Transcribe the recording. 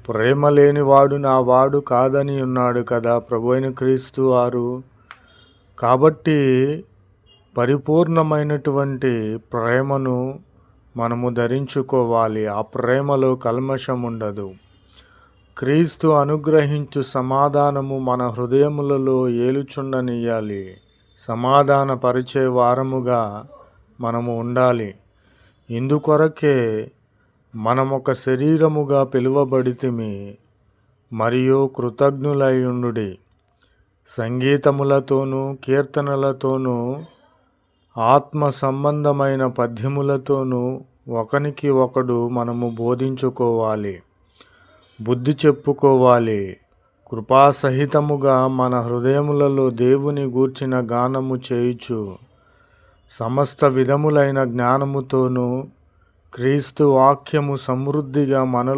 ప్రేమ లేనివాడు నా వాడు కాదని ఉన్నాడు కదా ప్రభువైన క్రీస్తు వారు. కాబట్టి పరిపూర్ణమైనటువంటి ప్రేమను మనము ధరించుకోవాలి. ఆ ప్రేమలో కల్మషం ఉండదు. క్రీస్తు అనుగ్రహించు సమాధానము మన హృదయములలో ఏలుచుండనియ్యాలి. సమాధానపరిచే వారముగా మనము ఉండాలి. ఇందుకొరకే మనమొక శరీరముగా పిలువబడితిమి. మరియు కృతజ్ఞులైయుండుడి. సంగీతములతోనూ కీర్తనలతోనూ ఆత్మ సంబంధమైన పద్యములతోనూ ఒకనికి ఒకడు మనము బోధించుకోవాలి, బుద్ధి చెప్పుకోవాలి. కృపాసహితముగా మన హృదయములలో దేవుని గూర్చిన గానము చేయుచు సమస్త విధములైన జ్ఞానముతోనూ క్రీస్తు వాక్యము సమృద్ధిగా మనలో